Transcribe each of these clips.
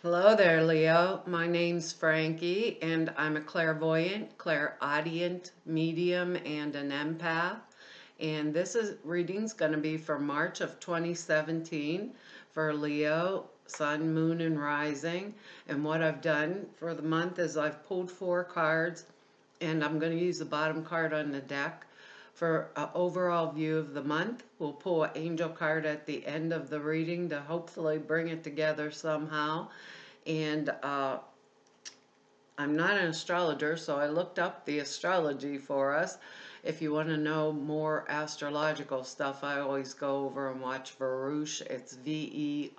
Hello there, Leo. My name's Frankie, and I'm a clairvoyant, clairaudient, medium, and an empath. And this is reading's going to be for March of 2017 for Leo, Sun, Moon, and Rising. And what I've done for the month is I've pulled 4 cards, and I'm going to use the bottom card on the deck for an overall view of the month. We'll pull an angel card at the end of the reading to hopefully bring it together somehow. And I'm not an astrologer, so I looked up the astrology for us. If you want to know more astrological stuff, I always go over and watch Veroush. It's Veroosh.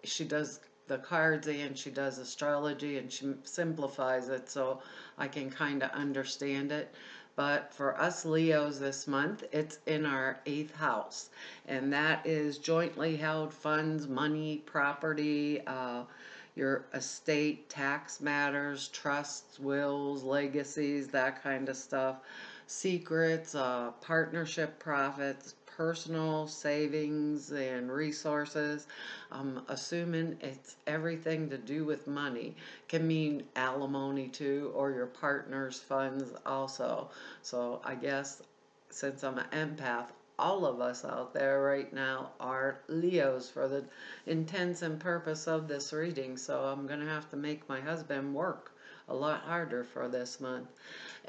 She does the cards and she does astrology, and she simplifies it so I can kind of understand it. But for us Leos this month, it's in our 8th house, and that is jointly held funds, money, property, your estate, tax matters, trusts, wills, legacies, that kind of stuff, secrets, partnership profits, personal savings and resources. I'm assuming it's everything to do with money. Can mean alimony too, or your partner's funds also. So I guess since I'm an empath, all of us out there right now are Leos for the intents and purpose of this reading. So I'm going to have to make my husband work a lot harder for this month.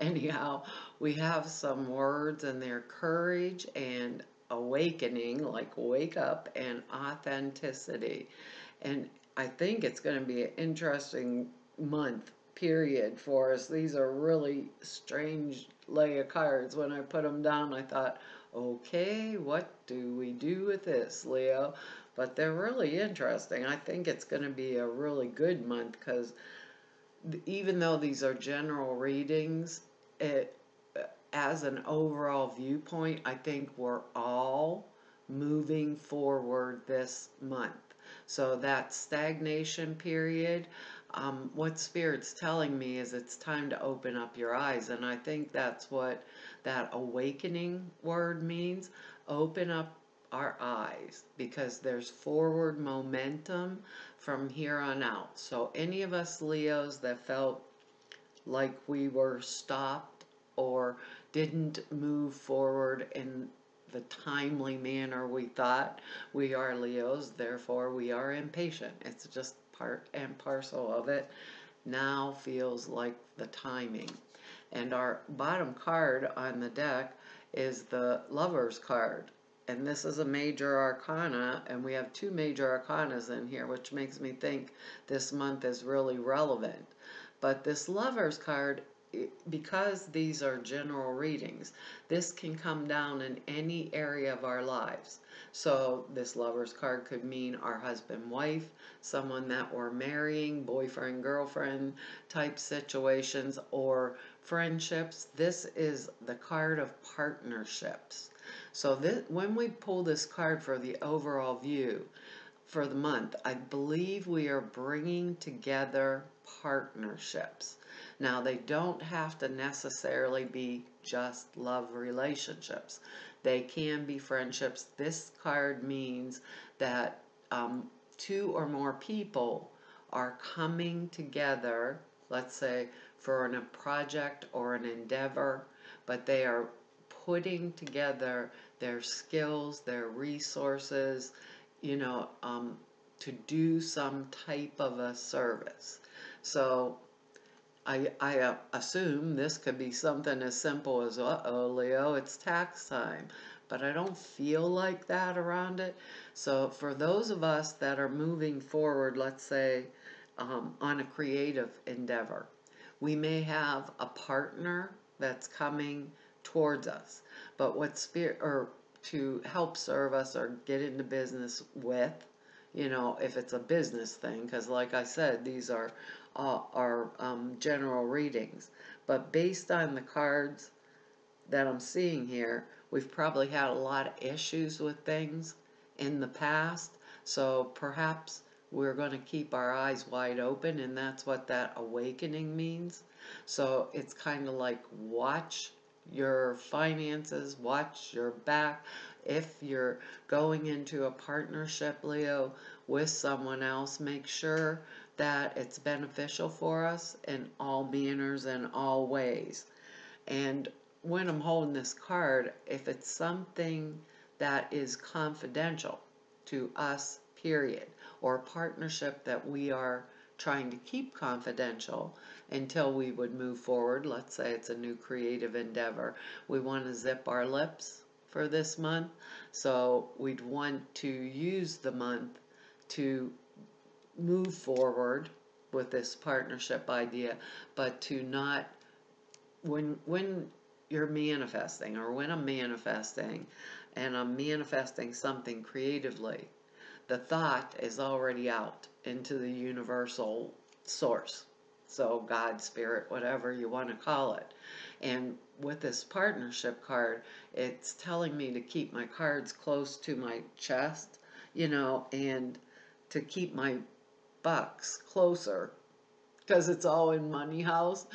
Anyhow, we have some words in there: courage and awakening, like wake up, and authenticity. And I think it's going to be an interesting month period for us. These are really strange lay of cards. When I put them down, I thought, okay, what do we do with this, Leo? But they're really interesting. I think it's going to be a really good month because even though these are general readings, it, as an overall viewpoint, I think we're all moving forward this month. So that stagnation period, what Spirit's telling me is it's time to open up your eyes. And I think that's what that awakening word means. Open up our eyes, because there's forward momentum from here on out. So any of us Leos that felt like we were stopped or didn't move forward in the timely manner we thought, we are Leos, therefore we are impatient. It's just part and parcel of it. Now feels like the timing. And our bottom card on the deck is the Lover's card. And this is a major arcana, and we have 2 major arcanas in here, which makes me think this month is really relevant. But this Lover's card, because these are general readings, this can come down in any area of our lives. So this Lover's card could mean our husband, wife, someone that we're marrying, boyfriend, girlfriend type situations, or friendships. This is the card of partnerships. So when we pull this card for the overall view for the month, I believe we are bringing together partnerships. Now, they don't have to necessarily be just love relationships. They can be friendships. This card means that 2 or more people are coming together, let's say, for a project or an endeavor, but they are putting together their skills, their resources, to do some type of a service. So I assume this could be something as simple as, uh-oh, Leo, it's tax time. But I don't feel like that around it. So for those of us that are moving forward, let's say, on a creative endeavor, we may have a partner that's coming towards us. But what spirit, or to help serve us or get into business with, if it's a business thing, because like I said, these are general readings. But based on the cards that I'm seeing here, we've probably had a lot of issues with things in the past. So perhaps we're going to keep our eyes wide open, and that's what that awakening means. So it's kind of like watch your finances, watch your back, If you're going into a partnership, Leo, with someone else, make sure that it's beneficial for us in all manners and all ways. And when I'm holding this card, if it's something that is confidential to us, period, or a partnership that we are trying to keep confidential until we would move forward, let's say it's a new creative endeavor, we want to zip our lips for this month, so we'd want to use the month to move forward with this partnership idea, but to not, when you're manifesting, or when I'm manifesting and I'm manifesting something creatively, the thought is already out into the universal source. So God, spirit, whatever you want to call it. And with this partnership card, it's telling me to keep my cards close to my chest, and to keep my bucks closer, because it's all in money house,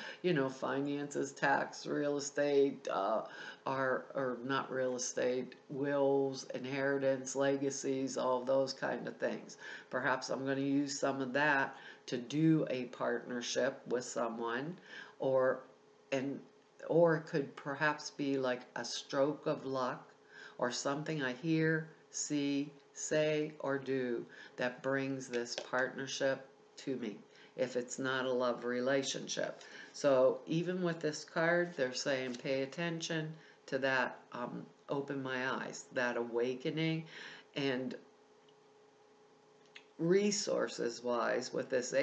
finances, tax, real estate, or not real estate, wills, inheritance, legacies, all those kind of things. Perhaps I'm going to use some of that to do a partnership with someone, or and or it could perhaps be like a stroke of luck, or something I hear, see, say, or do that brings this partnership to me, if it's not a love relationship. So even with this card, they're saying pay attention to that, open my eyes, that awakening. And resources wise, with this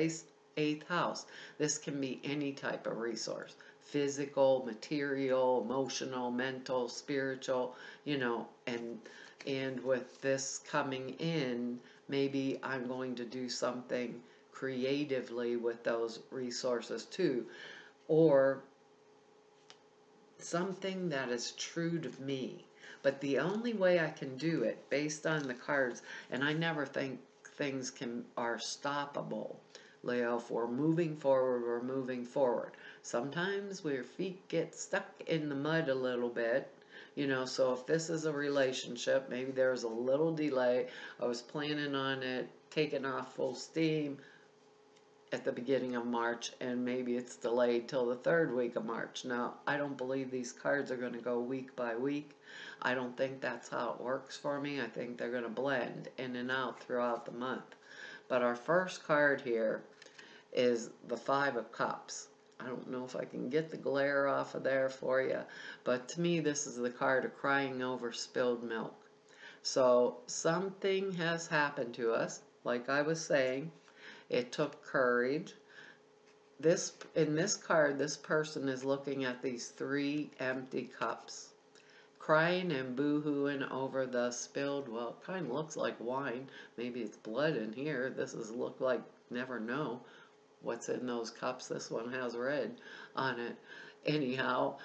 eighth house, this can be any type of resource: physical, material, emotional, mental, spiritual, and with this coming in, maybe I'm going to do something creatively with those resources too, or something that is true to me. But the only way I can do it, based on the cards, and I never think things are stoppable, Leo. If we're moving forward, we're moving forward. Sometimes our feet get stuck in the mud a little bit, so if this is a relationship, maybe there's a little delay. I was planning on it taking off full steam at the beginning of March, and maybe it's delayed till the third week of March. Now, I don't believe these cards are going to go week by week. I don't think that's how it works for me. I think they're going to blend in and out throughout the month. But our first card here is the Five of Cups. I don't know if I can get the glare off of there for you, but to me, this is the card of crying over spilled milk. So something has happened to us, like I was saying. It took courage. In this card, this person is looking at these three empty cups, crying and boo-hooing over the spilled, well, it kind of looks like wine. Maybe it's blood in here. This is look like, never know what's in those cups. This one has red on it. Anyhow,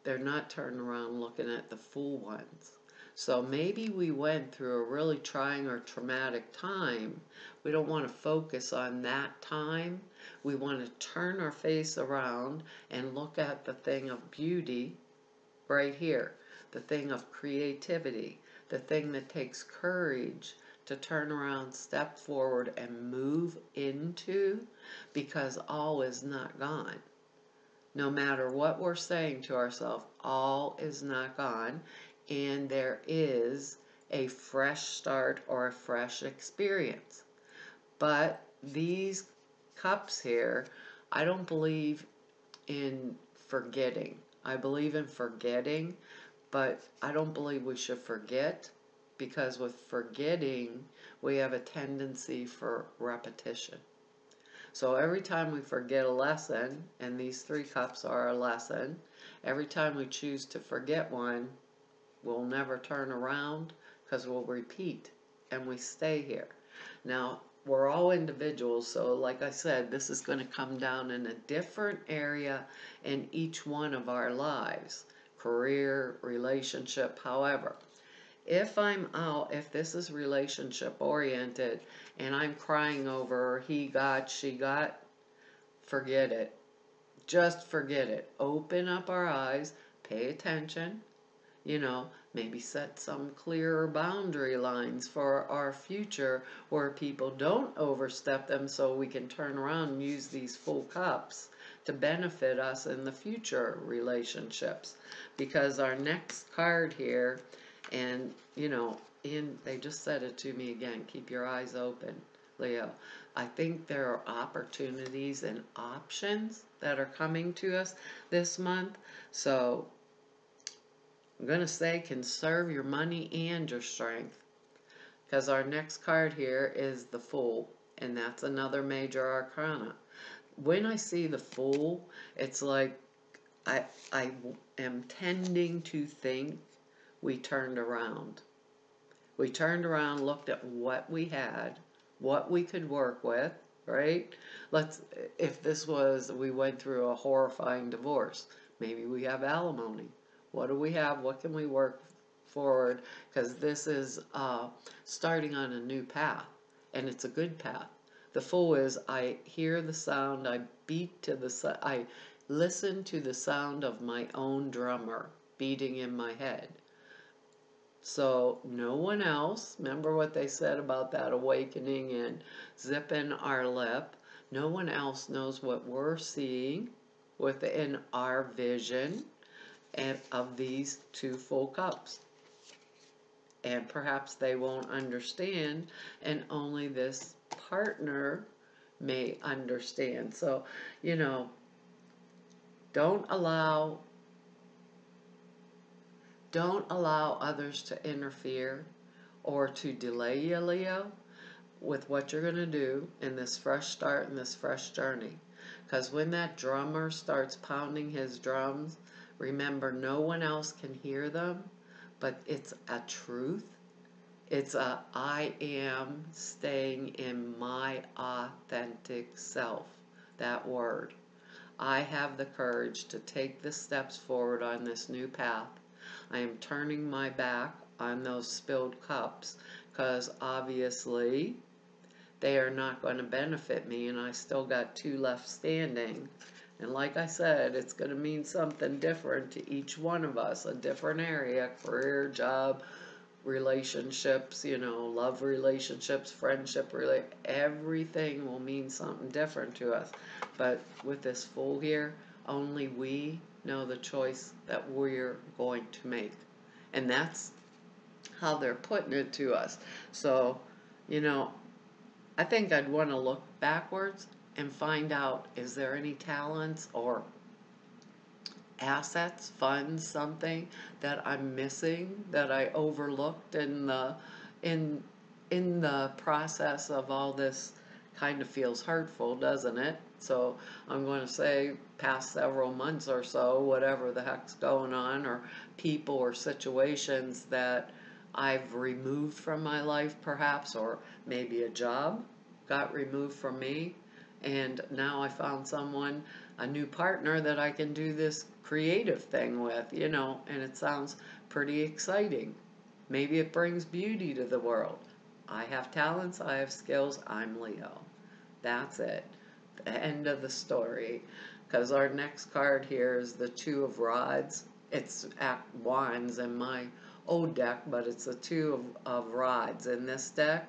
they're not turning around looking at the full ones. So maybe we went through a really trying or traumatic time. We don't want to focus on that time. We want to turn our face around and look at the thing of beauty right here, the thing of creativity, the thing that takes courage to turn around, step forward, and move into, because all is not gone. No matter what we're saying to ourselves, all is not gone, and there is a fresh start or a fresh experience. But these cups here, I don't believe in forgetting. I believe in forgetting, but I don't believe we should forget, because with forgetting, we have a tendency for repetition. So every time we forget a lesson, and these three cups are a lesson, every time we choose to forget one, we'll never turn around, because we'll repeat and we stay here. Now, we're all individuals, so like I said, this is going to come down in a different area in each one of our lives. Career, relationship, however. If this is relationship oriented and I'm crying over he got, she got, forget it. Just forget it. Open up our eyes, pay attention, Maybe set some clearer boundary lines for our future where people don't overstep them so we can turn around and use these full cups to benefit us in the future relationships. Because our next card here, and they just said it to me again, keep your eyes open, Leo. I think there are opportunities and options that are coming to us this month. So I'm going to say conserve your money and your strength, because our next card here is the Fool, and that's another major arcana. When I see the Fool, it's like I am tending to think we turned around. We turned around, looked at what we had, what we could work with, right? If this was, we went through a horrifying divorce, maybe we have alimony. What do we have? What can we work forward? Because this is starting on a new path, and it's a good path. The Fool is, I hear the sound, I listen to the sound of my own drummer beating in my head. So no one else, remember what they said about that awakening and zipping our lip, no one else knows what we're seeing within our vision and of these two full cups. And perhaps they won't understand, and only this partner may understand. So, don't allow others to interfere or to delay you, Leo, with what you're going to do in this fresh start and this fresh journey. Because when that drummer starts pounding his drums, remember, no one else can hear them, but it's a truth. It's I am staying in my authentic self. That word. I have the courage to take the steps forward on this new path. I am turning my back on those spilled cups because obviously they are not going to benefit me, and I still got 2 left standing. And like I said, it's going to mean something different to each one of us, a different area, career, job, relationships, love relationships, friendship, everything will mean something different to us. But with this Fool here, only we know the choice that we're going to make. And that's how they're putting it to us. So, I think I'd want to look backwards and find out, is there any talents or assets, funds, something that I'm missing, that I overlooked in the process of all this. Kind of feels hurtful, doesn't it? So I'm going to say past several months or so, whatever the heck's going on, or people or situations that I've removed from my life perhaps, or maybe a job got removed from me, and now I found someone, a new partner that I can do this creative thing with, and it sounds pretty exciting. Maybe it brings beauty to the world. I have talents, I have skills, I'm Leo. That's it. The end of the story. Because our next card here is the 2 of Rods. It's Wands in my old deck, but it's the 2 of Rods in this deck.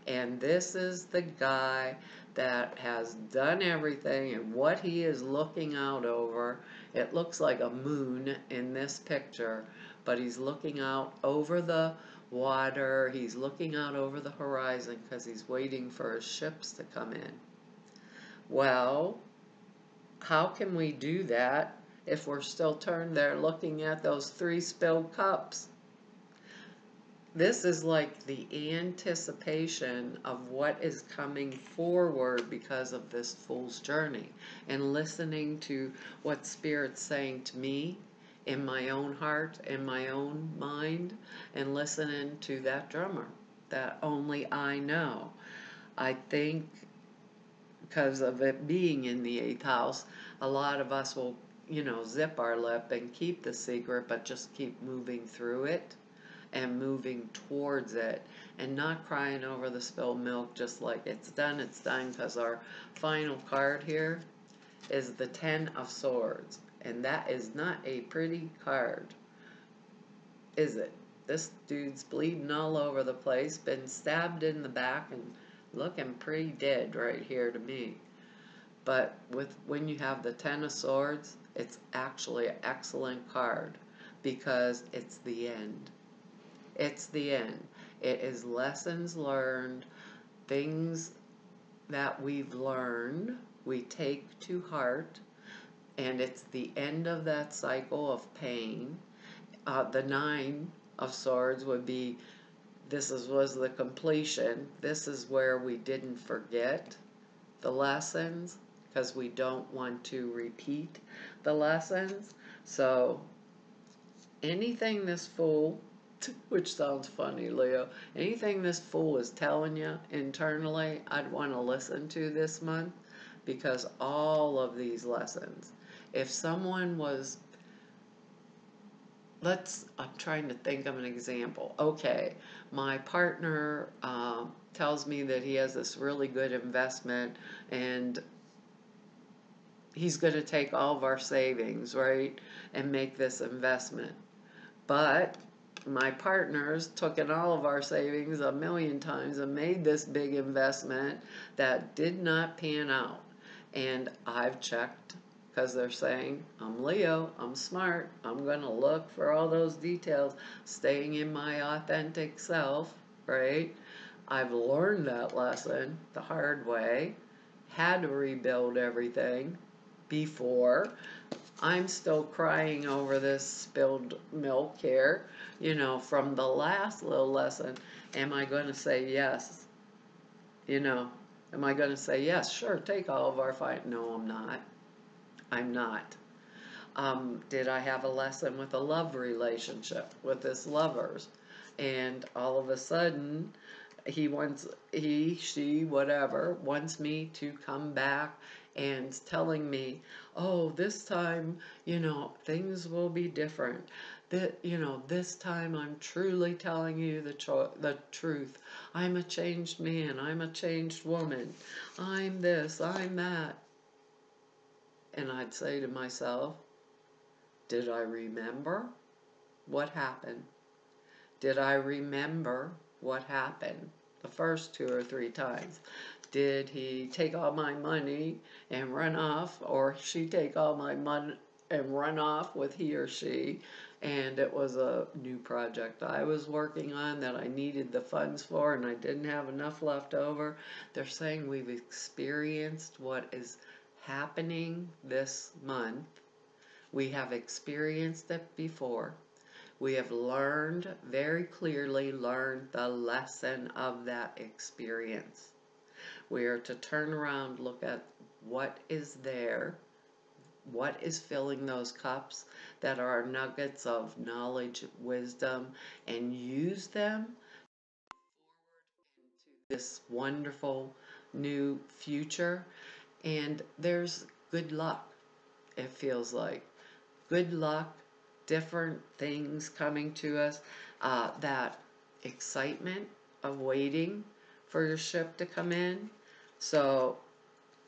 And this is the guy that has done everything, and what he is looking out over, it looks like a moon in this picture, but he's looking out over the water, he's looking out over the horizon because he's waiting for his ships to come in. Well, how can we do that if we're still turned there looking at those 3 spilled cups? This is like the anticipation of what is coming forward because of this Fool's journey, and listening to what Spirit's saying to me in my own heart, in my own mind, and listening to that drummer that only I know. I think because of it being in the 8th house, a lot of us will, zip our lip and keep the secret, but just keep moving through it and moving towards it, and not crying over the spilled milk, just like it's done, because our final card here is the 10 of Swords, and that is not a pretty card. is it? This dude's bleeding all over the place, been stabbed in the back and looking pretty dead right here to me. But when you have the Ten of Swords, it's actually an excellent card because it's the end. It's the end. It is lessons learned, things that we've learned, we take to heart, and it's the end of that cycle of pain. The Nine of Swords would be was the completion. This is where we didn't forget the lessons because we don't want to repeat the lessons. So anything this fool, which sounds funny, Leo, anything this fool is telling you internally, I'd want to listen to this month because all of these lessons, if someone was, I'm trying to think of an example. Okay, my partner tells me that he has this really good investment and he's going to take all of our savings, right, and make this investment. But my partners took in all of our savings a million times and made this big investment that did not pan out. And I've checked because they're saying, I'm Leo, I'm smart, I'm going to look for all those details, staying in my authentic self, right? I've learned that lesson the hard way, had to rebuild everything before. I'm still crying over this spilled milk here, from the last little lesson. Am I going to say yes? Am I going to say yes? Sure, take all of our fight. No, I'm not. I'm not. Did I have a lesson with a love relationship with this lovers? And all of a sudden, she, whatever, wants me to come back and telling me, oh, this time, things will be different. That, this time I'm truly telling you the truth. I'm a changed man. I'm a changed woman. I'm this, I'm that. And I'd say to myself, did I remember what happened? Did I remember what happened the first 2 or 3 times? Did he take all my money and run off, or she take all my money and run off with he or she? And it was a new project I was working on that I needed the funds for and I didn't have enough left over. They're saying we've experienced what is happening this month. We have experienced it before. We have very clearly learned the lesson of that experience. We are to turn around, look at what is there, what is filling those cups that are nuggets of knowledge, wisdom, and use them into this wonderful new future. And there's good luck, it feels like. Good luck, different things coming to us, that excitement of waiting for your ship to come in. So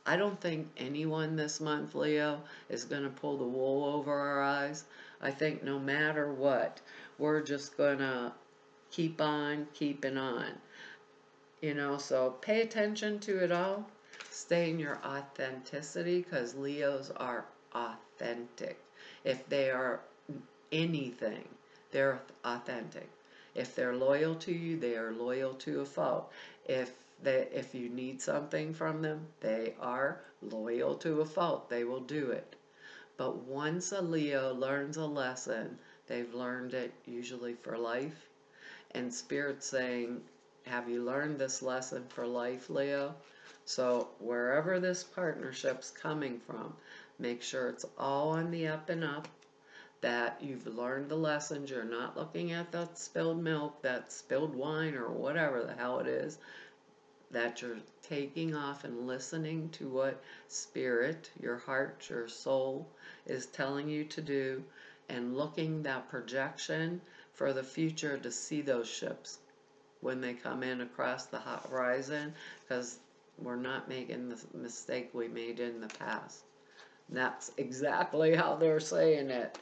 I don't think anyone this month, Leo, is going to pull the wool over our eyes. I think no matter what, we're just going to keep on keeping on. So pay attention to it all. Stay in your authenticity because Leos are authentic. If they are anything, they're authentic. If they're loyal to you, they are loyal to a fault. If you need something from them, they are loyal to a fault. They will do it. But once a Leo learns a lesson, they've learned it usually for life. And Spirit's saying, have you learned this lesson for life, Leo? So wherever this partnership's coming from, make sure it's all on the up and up, that you've learned the lessons. You're not looking at that spilled milk, that spilled wine, or whatever the hell it is, that you're taking off and listening to what Spirit, your heart, your soul is telling you to do, and looking that projection for the future to see those ships when they come in across the horizon, because we're not making the mistake we made in the past. And that's exactly how they're saying it.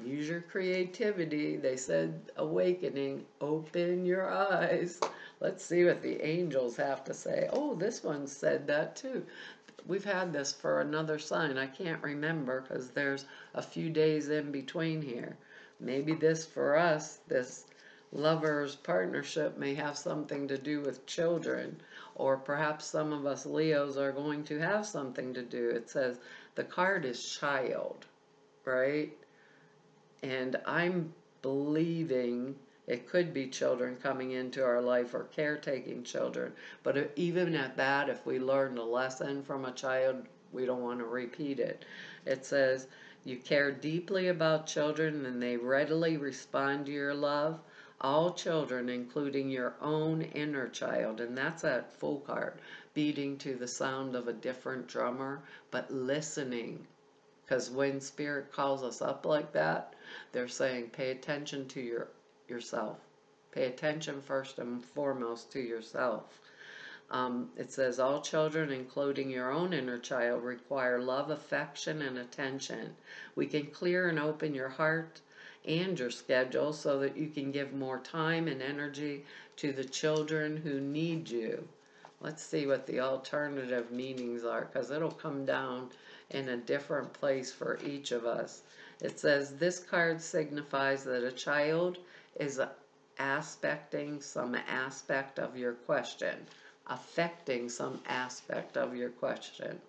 Use your creativity. They said awakening, open your eyes. Let's see what the angels have to say. Oh, this one said that too. We've had this for another sign. I can't remember because there's a few days in between here. Maybe this for us, this lovers partnership may have something to do with children, or perhaps some of us Leos are going to have something to do. It says the card is child, right? And I'm believing it could be children coming into our life or caretaking children. But even at that, if we learned a lesson from a child, we don't want to repeat it. It says, you care deeply about children and they readily respond to your love. All children, including your own inner child, and that's that full card, beating to the sound of a different drummer, but listening. Because when Spirit calls us up like that, they're saying, pay attention to yourself. Pay attention first and foremost to yourself. It says, all children, including your own inner child, require love, affection, and attention. We can clear and open your heart and your schedule so that you can give more time and energy to the children who need you. Let's see what the alternative meanings are, because it'll come down in a different place for each of us. It says this card signifies that a child is aspecting some aspect of your question, affecting some aspect of your question.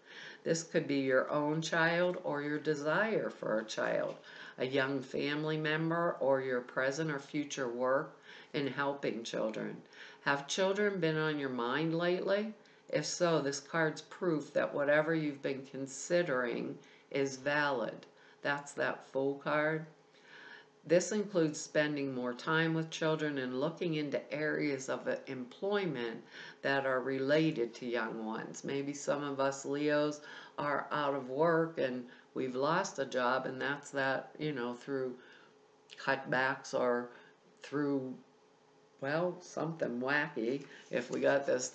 This could be your own child or your desire for a child, a young family member, or your present or future work in helping children. Have children been on your mind lately? If so, this card's proof that whatever you've been considering is valid. That's that full card. This includes spending more time with children and looking into areas of employment that are related to young ones. Maybe some of us Leos are out of work and we've lost a job, and that's that, through cutbacks or through, well, something wacky. If we got this,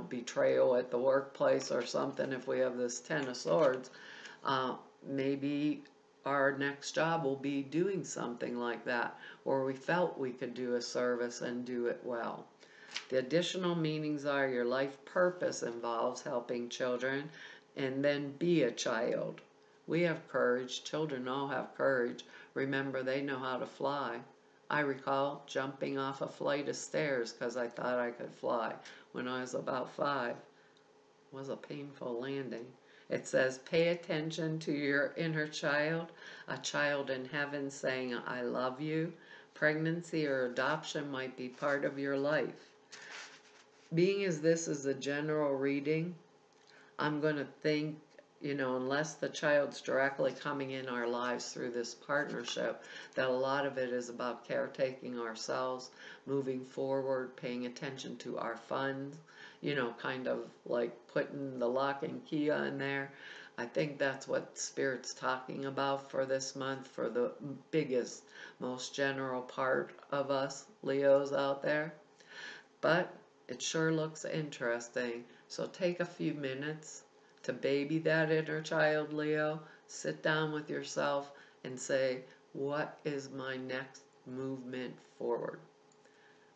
betrayal at the workplace or something, if we have this Ten of Swords, maybe our next job will be doing something like that, where we felt we could do a service and do it well. The additional meanings are your life purpose involves helping children, and then be a child. We have courage. Children all have courage. Remember, they know how to fly. I recall jumping off a flight of stairs because I thought I could fly when I was about 5. It was a painful landing. It says, pay attention to your inner child, a child in heaven saying, I love you. Pregnancy or adoption might be part of your life. Being as this is a general reading, I'm going to think, unless the child's directly coming in our lives through this partnership, that a lot of it is about caretaking ourselves, moving forward, paying attention to our funds, kind of like putting the lock and key on there. I think that's what Spirit's talking about for this month, for the biggest, most general part of us Leos out there. But it sure looks interesting. So take a few minutes to baby that inner child, Leo. Sit down with yourself and say, what is my next movement forward?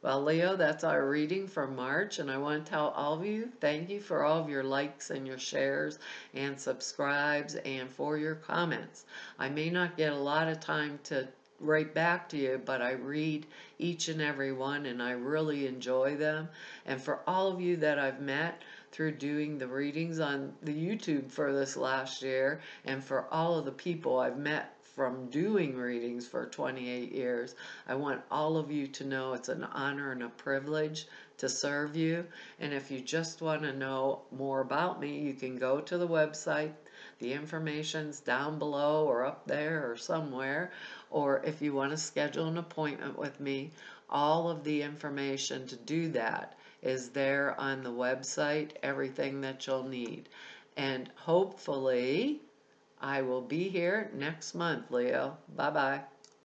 Well, Leo, that's our reading for March, and I want to tell all of you, thank you for all of your likes and your shares and subscribes and for your comments. I may not get a lot of time to write back to you, but I read each and every one, and I really enjoy them. And for all of you that I've met through doing the readings on the YouTube for this last year, and for all of the people I've met from doing readings for 28 years, I want all of you to know it's an honor and a privilege to serve you. And if you just want to know more about me, you can go to the website. The information's down below or up there or somewhere. Or if you want to schedule an appointment with me, all of the information to do that is there on the website, everything that you'll need. And hopefully I will be here next month, Leo. Bye-bye.